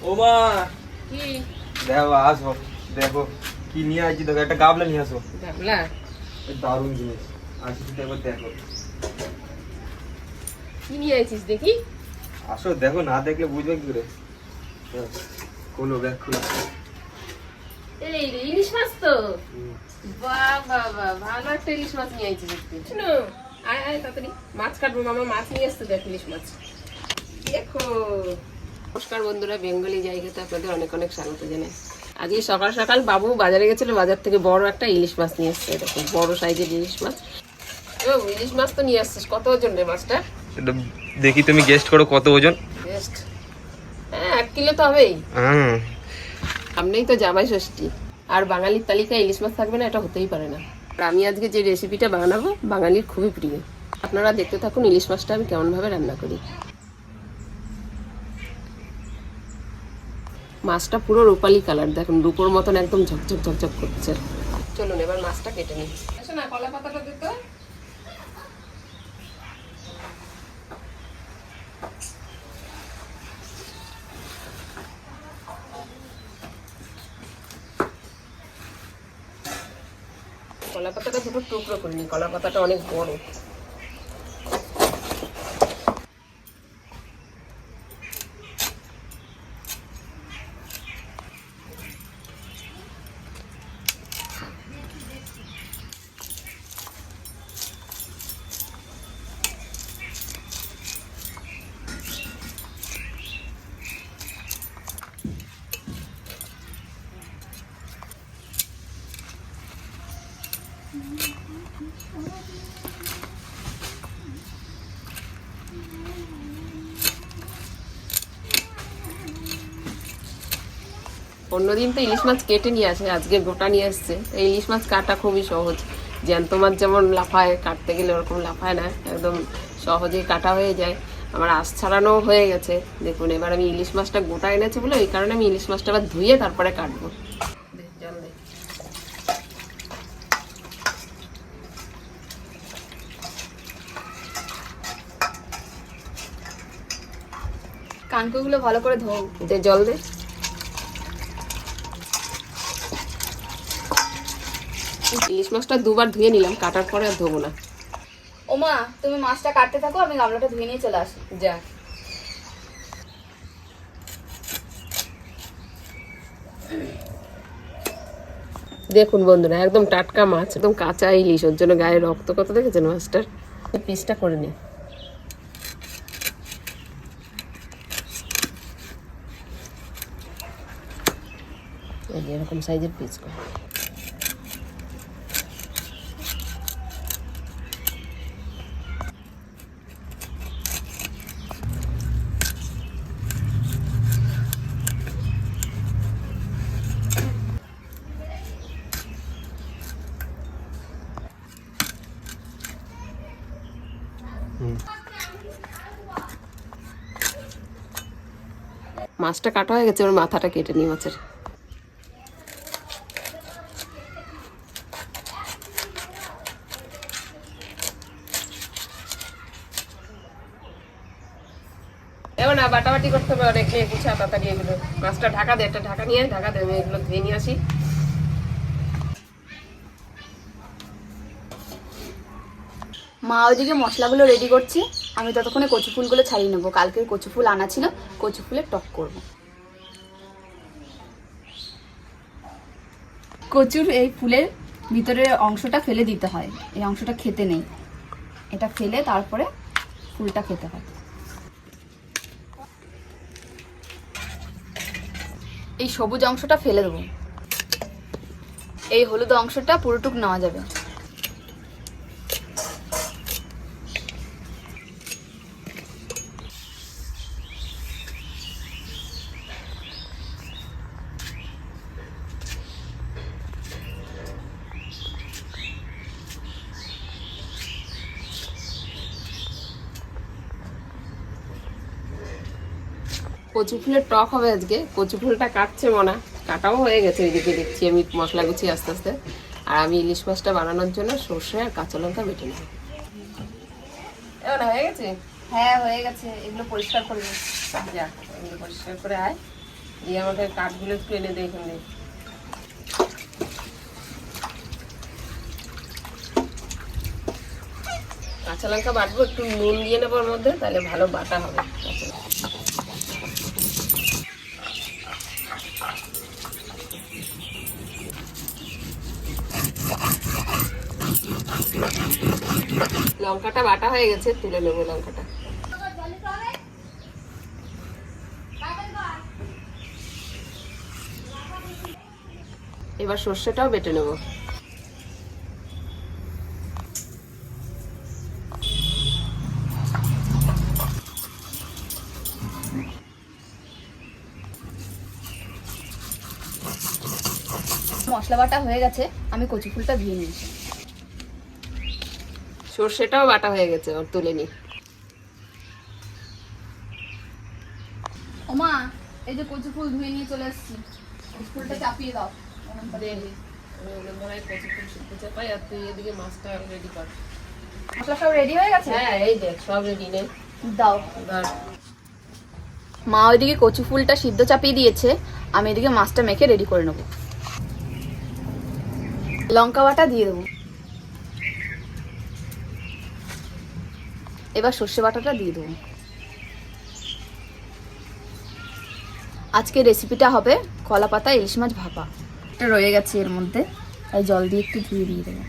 ও মা, কি দেখো আসো, দেখো কি নিয়ে আসছি। দেখো একটা গাবলা নিয়ে আসো। গামলা? দারুণ জিনিস আসি, দেখো দেখো। কি নিয়ে আইছিস দেখি? আসো দেখো, না দেখলে বুঝবে কি করে। খোলো, ব্যাগ খোলো। এই রে, ইলিশ মাছ তো। বাহ বাহ বাহ, ভালো একটা ইলিশ মাছ নিয়ে আইছিস দেখতে। শোনো, আয় আয় তাড়াতাড়ি, মাছ কাটবো। মামা মাছ নিয়ে আসতে, দেখ ইলিশ মাছ। দেখো। নমস্কার বন্ধুরা, বেঙ্গলি জায়গাতে আপনাদের অনেক অনেক স্বাগত জানাই। আজকে সকাল সকাল বাবু বাজারে গেছিল, বাজার থেকে বড় একটা ইলিশ মাছ নিয়ে এসছে। দেখো বড় সাইজের ইলিশ মাছ। ও ইলিশ মাছ তো নিয়ে আসছিস, কত ওজন রে মাছটা? এটা দেখি, তুমি গেস্ট করো কত ওজন। বেস্ট, হ্যাঁ 1 কিলো তো হবেই। সামনেই তো জামাই ষষ্ঠী, আর বাঙালির তালিকায় ইলিশ মাছ থাকবে না, এটা হতেই পারে না। আর আমি আজকে যে রেসিপিটা বানাবো বাঙালির খুবই প্রিয়। আপনারা দেখতে থাকুন ইলিশ মাছটা আমি কেমন ভাবে রান্না করি। মাছটা পুরো রূপালি কালার, দেখুন রূপোর মতন একদম ঝকঝক ঝকঝক করছে। চলুন এবার মাছটা কেটে নিই। আসো না, কলা পাতাটা দিত। কলা পাতাটা দুটো টুকরো করে নিই, কলা পাতাটা অনেক বড়। অন্যদিন তো ইলিশ মাছ কেটে নিয়ে আসে, আজকে গোটা নিয়ে আসছে। এই ইলিশ মাছ কাটা খুবই সহজ। জ্যান্ত মাছ যেমন লাফায়, কাটতে গেলে ওরকম লাফায় না, একদম সহজেই কাটা হয়ে যায়। আমার আঁশ ছাড়ানো হয়ে গেছে। দেখুন এবার আমি ইলিশ মাছটা গোটা এনেছি বলে এই কারণে আমি ইলিশ মাছটা আবার ধুয়ে তারপরে কাটবো। জল দে। কানকুগুলো ভালো করে ধোও। দে জল দে। ইলিশ মাছটা দুবার ধুয়ে নিলাম, কাটার পরে আর ধোবো না। ওমা, তুমি মাছটা কাটতে থাকো, আমি গামলাটা ধুয়ে নিয়ে চলে আসি। যা। দেখুন বন্ধুরা, একদম টাটকা মাছ, একদম কাঁচা ইলিশ, ওর জন্য গায়ে রক্ত কত দেখেছেন মাছটার। পিসটা করে নি। এরকম সাইজের পিস করে। মাছটা কাটা হয়ে গেছে, ওর মাথাটা কেটে নিই মাছের। এবার না বাটাবাটি করতে হবে অনেক, নিয়ে গুছা তাড়াতাড়ি এগুলো। মাছটা ঢাকা দে, একটা ঢাকা নিয়ে ঢাকা দে, আমি এগুলো ধুয়ে নিয়ে আসি। মা ওইদিকে মশলাগুলো রেডি করছি, আমি ততক্ষণে কচু ফুলগুলো ছাড়িয়ে নেবো। কালকের কচু ফুল আনা ছিল, কচু ফুলের টক করব। কচুর এই ফুলের ভিতরের অংশটা ফেলে দিতে হয়, এই অংশটা খেতে নেই, এটা ফেলে তারপরে ফুলটা খেতে হয়। এই সবুজ অংশটা ফেলে দেবো, এই হলুদ অংশটা পুরোটুক নেওয়া যাবে। কচু ফুলের টক হবে আজকে। কচু ফুলটা কাটছে মনা, কাটাও হয়ে গেছে, ওইদিকে দেখছি আমি মশলা গুছিয়ে আস্তে আস্তে। আর আমি ইলিশ মাছটা বানানোর জন্য সর্ষে আর কাঁচা লঙ্কা বেটে নেব। এবার হয়ে গেছে? হ্যাঁ হয়ে গেছে, এগুলো পরিষ্কার করে যা, এগুলো পরিষ্কার করে আয়। দিয়ে আমাকে কাঠগুলো একটু এনে দিয়ে এখানে কাঁচা লঙ্কা বাটবো, একটু নুন দিয়ে নেবো ওর মধ্যে, তাহলে ভালো বাটা হবে। লঙ্কাটা বাটা হয়ে গেছে, তুলে নেবো লঙ্কাটা। এবার সর্ষেটাও বেটে নেবো। মশলা বাটা হয়ে গেছে, আমি কচু ফুলটা ধুয়ে নিয়েছি। সর্ষেটাও বাটা হয়ে গেছে, ওর তুলে নি। ওমা, এই যে কচু ফুল ধুয়ে নিয়ে চলে এসেছি, ফুলটা চাপিয়ে দাও। চাপাই, আর তুই এদিকে মাছটা রেডি কর। মশলা সব রেডি হয়ে গেছে? হ্যাঁ, এই দেখ সব রেডি নে। দাও। ধর। মা ওইদিকে কচু ফুলটা সিদ্ধ চাপিয়ে দিয়েছে, আমি এদিকে মাছটা মেখে রেডি করে নেবো। লঙ্কা বাটা দিয়ে দেবো, এবার সর্ষে বাটাটা দিয়ে দেবো। আজকে রেসিপিটা হবে কলা পাতা ইলিশ মাছ ভাপা। এটা রয়ে গেছে এর মধ্যে, তাই জল দিয়ে একটু ধুয়ে দিয়ে দেবো।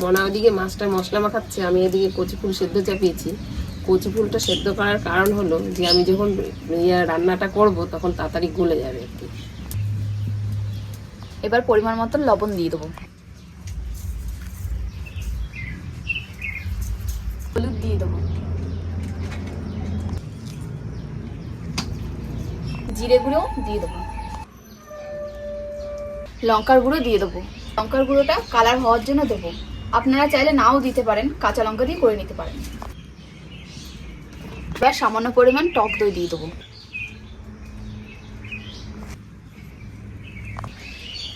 মনা ওদিকে মাছটা মশলা মাখাচ্ছে, আমি এদিকে কচু ফুল সেদ্ধ চাপিয়েছি। কচু ফুলটা সেদ্ধ করার কারণ হলো যে আমি যখন রান্নাটা করব তখন তাড়াতাড়ি গলে যাবে আর কি। এবার পরিমাণ মতো লবণ দিয়ে দেবো, হলুদ দিয়ে দেবো, জিরে গুঁড়ো দিয়ে দেবো, লঙ্কার গুঁড়ো দিয়ে দেবো। লঙ্কার গুঁড়োটা কালার হওয়ার জন্য দেবো, আপনারা চাইলে নাও দিতে পারেন, কাঁচা লঙ্কা দিয়ে করে নিতে পারেন। এবার সামান্য পরিমাণ টক দই দিয়ে দেবো।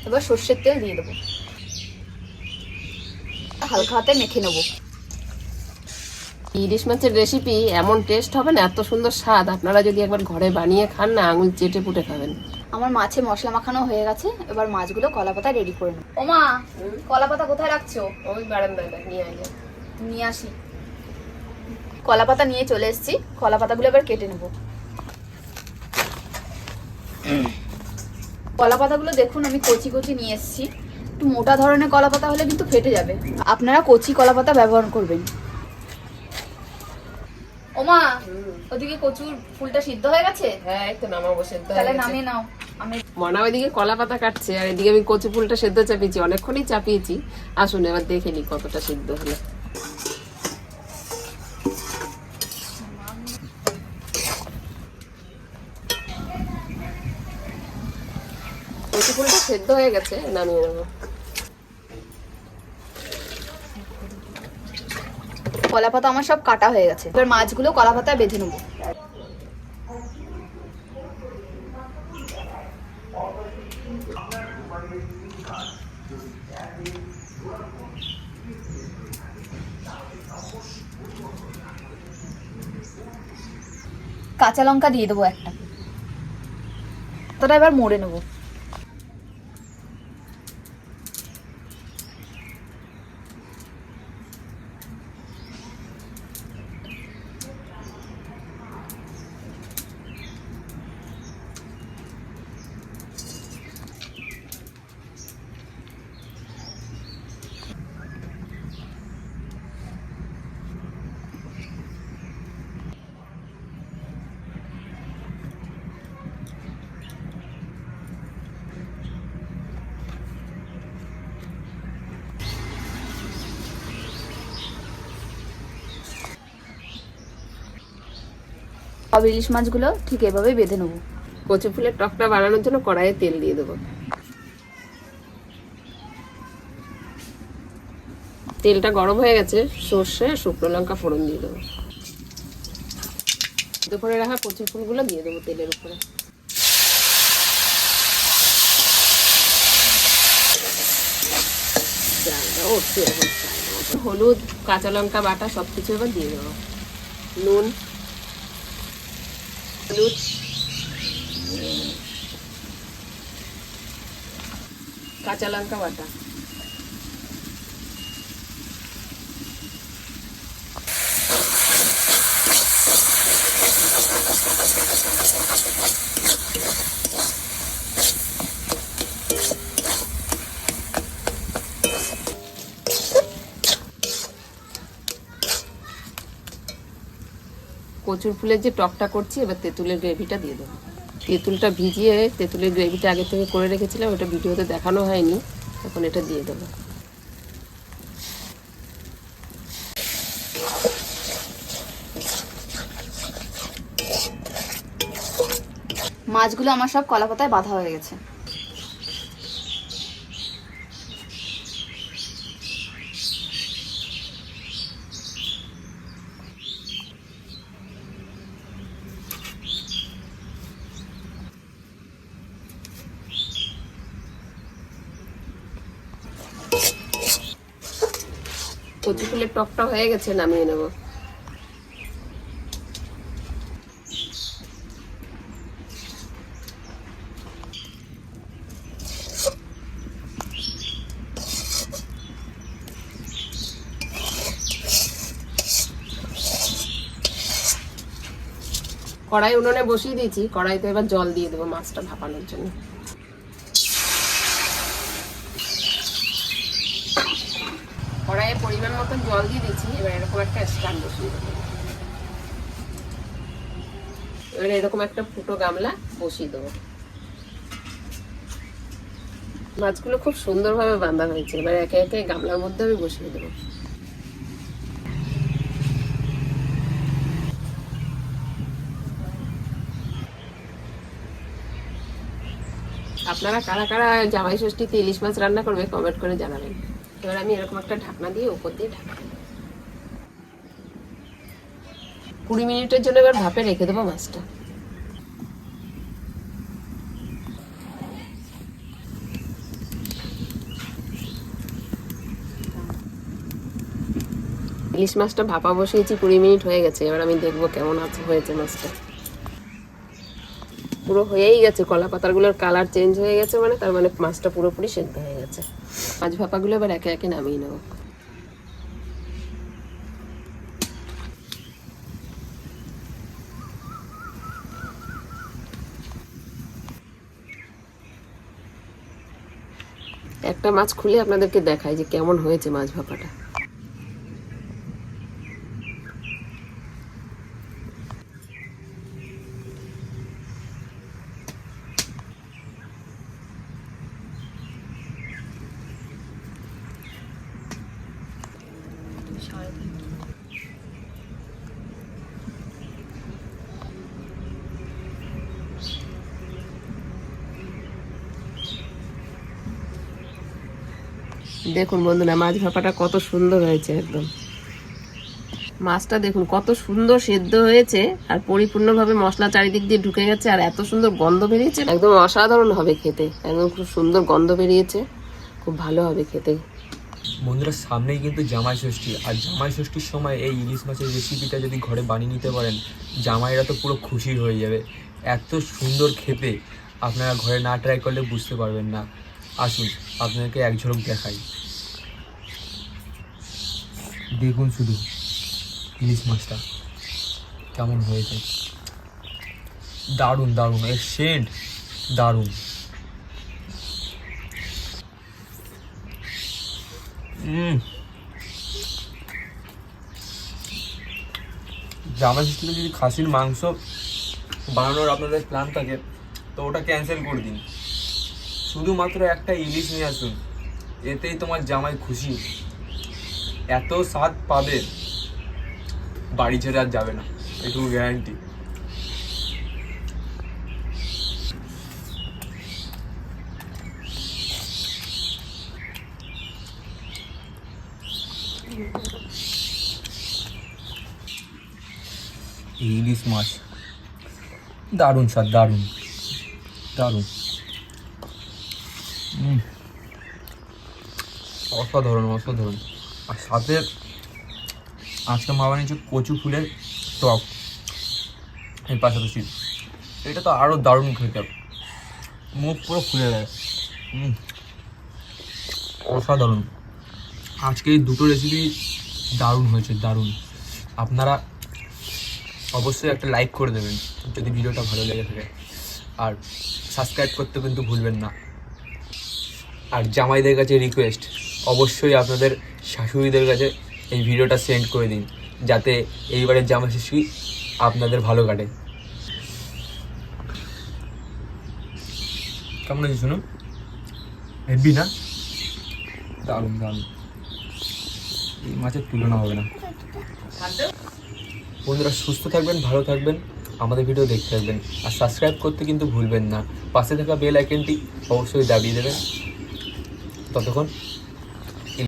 এবার সর্ষের তেল দিয়ে দেবো, হালকা হাতে মেখে নেবো। ইলিশ মাছের রেসিপি এমন টেস্ট হবে না, এত সুন্দর স্বাদ, আপনারা যদি একবার ঘরে বানিয়ে খান না, আঙুল চেটে পুটে খাবেন। আমার মাছে মশলা মাখানো হয়ে গেছে, এবার মাছগুলো কলা পাতা রেডি করে নেব। ওমা, কলা পাতা কোথায় রাখছো? ওই বারান্দায় নিয়ে আয়। নিয়ে আসি। কলা পাতা নিয়ে চলে এসেছি, কলা পাতাগুলো এবার কেটে নেব। কলা পাতাগুলো দেখুন আমি কচি কচি নিয়ে এসেছি, একটু মোটা ধরনের কলা পাতা হলে কিন্তু ফেটে যাবে, আপনারা কচি কলা পাতা ব্যবহার করবেন। ওমা, ওদিকে কচুর ফুলটা সিদ্ধ হয়ে গেছে? হ্যাঁ, এই তো নামাবো, সেদ্ধ হয়ে তাহলে গেছে। নামিয়ে নাও। আমি মনা ওইদিকে কলা পাতা কাটছে, আর এদিকে আমি কচু ফুলটা সেদ্ধ চাপিয়েছি, অনেকক্ষণই চাপিয়েছি। আসুন এবার দেখে নি কতটা সিদ্ধ হলো। কচু ফুলটা সেদ্ধ হয়ে গেছে, নামিয়ে নেবো। কলা পাতা আমার সব কাটা হয়ে গেছে, এবার মাছগুলো কলা পাতায় বেঁধে নেবো। কাঁচা লঙ্কা দিয়ে দেবো একটা, তোটা এবার মোড়ে নেবো। সব ইলিশ মাছগুলো ঠিক এভাবেই বেঁধে নেবো। কচু ফুলের টকটা বানানোর জন্য কড়াইয়ে তেল দিয়ে দেবো। তেলটা গরম হয়ে গেছে, সর্ষে শুকনো লঙ্কা ফোড়ন দিয়ে দেবো। দুপুরে রাখা কচু ফুলগুলো দিয়ে দেবো তেলের উপরে। হলুদ, কাঁচা লঙ্কা বাটা সবকিছু এবার দিয়ে দেবো। নুন, হলুদ, কাঁচা লঙ্কা বাটা, কচুর ফুলের যে টকটা করছি, এবার তেঁতুলের গ্রেভিটা দিয়ে দেবো। তেঁতুলটা ভিজিয়ে তেঁতুলের গ্রেভিটা আগে থেকে করে রেখেছিলাম, ওটা ভিডিওতে দেখানো হয়নি, এখন এটা দিয়ে দেবো। মাছগুলো আমার সব কলা পাতায় বাঁধা হয়ে গেছে। কচু ফুলের টকটা হয়ে গেছে, নামিয়ে নেব। কড়াই উনুনে বসিয়ে দিয়েছি, কড়াইতে এবার জল দিয়ে দেবো মাছটা ভাপানোর জন্য। কড়াইয়ে পরিমাণ মতন জল দিয়ে দিচ্ছি, এবার এরকম একটা স্ট্যান্ড বসিয়ে দেবো। এবার এরকম একটা ফুটো গামলা বসিয়ে দেবো। মাছগুলো খুব সুন্দরভাবে বাঁধা হয়েছে, এবার একে একে গামলার মধ্যে আমি বসিয়ে দেবো। আপনারা কারা কারা জামাই ষষ্ঠীতে ইলিশ মাছ রান্না করবে কমেন্ট করে জানাবেন। এবার আমি এরকম একটা ঢাকনা দিয়ে উপর দিয়ে ঢাকা 20 মিনিটের জন্য এবার ভাপে রেখে দেবো মাছটা। ইলিশ মাছটা ভাপা বসিয়েছি, 20 মিনিট হয়ে গেছে। এবার আমি দেখবো কেমন হয়েছে মাছটা। পুরো হয়েই গেছে, কলা পাতাগুলোর কালার চেঞ্জ হয়ে গেছে, মানে তার মানে মাছটা পুরোপুরি সেদ্ধ হয়ে গেছে। মাছ ভাপাগুলো এবার একে একে নামিয়ে নেব। একটা মাছ খুলে আপনাদেরকে দেখাই যে কেমন হয়েছে মাছ ভাপাটা। দেখুন বন্ধুরা, মাছ ভাপাটা কত সুন্দর হয়েছে। একদম মাছটা দেখুন কত সুন্দর সেদ্ধ হয়েছে, আর পরিপূর্ণভাবে মশলা চারিদিক দিয়ে ঢুকে গেছে, আর এত সুন্দর গন্ধ বেরিয়েছে, একদম অসাধারণ হবে খেতে। একদম খুব সুন্দর গন্ধ বেরিয়েছে, খুব ভালো হবে খেতে। বন্ধুরা, সামনেই কিন্তু জামাই ষষ্ঠী, আর জামাই ষষ্ঠীর সময় এই ইলিশ মাছের রেসিপিটা যদি ঘরে বানিয়ে নিতে পারেন, জামাইরা তো পুরো খুশি হয়ে যাবে। এত সুন্দর খেতে, আপনারা ঘরে না ট্রাই করলে বুঝতে পারবেন না। আসুন আপনাদেরকে এক ঝলক দেখাই। দেখুন শুধু ইলিশ মাছটা কেমন হয়েছে, দারুণ দারুণ, এর সেন্ট দারুণ। জামাই ষষ্ঠীতে যদি খাসির মাংস বানানোর আপনাদের প্ল্যান থাকে তো ওটা ক্যান্সেল করে দিন, শুধুমাত্র একটা ইলিশ নিয়ে আসুন, এতেই তোমার জামাই খুশি। এত স্বাদ পাবে, বাড়ি ছেড়ে আর যাবে না, এটুকু গ্যারান্টি। ইলিশ মাছ দারুণ স্বাদ, দারুণ দারুণ, অসাধারণ অসাধারণ। আর সাথে আজকে মা বানিয়েছে কচু ফুলের টক, এর পাশাপাশি এটা তো আরও দারুণ খেতে, মুখ পুরো ফুলে যায়। অসাধারণ। আজকে এই দুটো রেসিপি দারুণ হয়েছে, দারুণ। আপনারা অবশ্যই একটা লাইক করে দেবেন যদি ভিডিওটা ভালো লেগে থাকে, আর সাবস্ক্রাইব করতে কিন্তু ভুলবেন না। আর জামাইদের কাছে রিকোয়েস্ট, অবশ্যই আপনাদের শাশুড়িদের কাছে এই ভিডিওটা সেন্ড করে দিন, যাতে এইবারের জামা ষষ্ঠী আপনাদের ভালো কাটে। কেমন আছে শুনুন, হেভি না? দারুণ দারুণ, এই মাছের তুলনা হবে না। বন্ধুরা সুস্থ থাকবেন, ভালো থাকবেন, আমাদের ভিডিও দেখতে থাকবেন, আর সাবস্ক্রাইব করতে কিন্তু ভুলবেন না। পাশে থাকা বেল আইকনটি অবশ্যই দাবিয়ে দেবেন। ততক্ষণ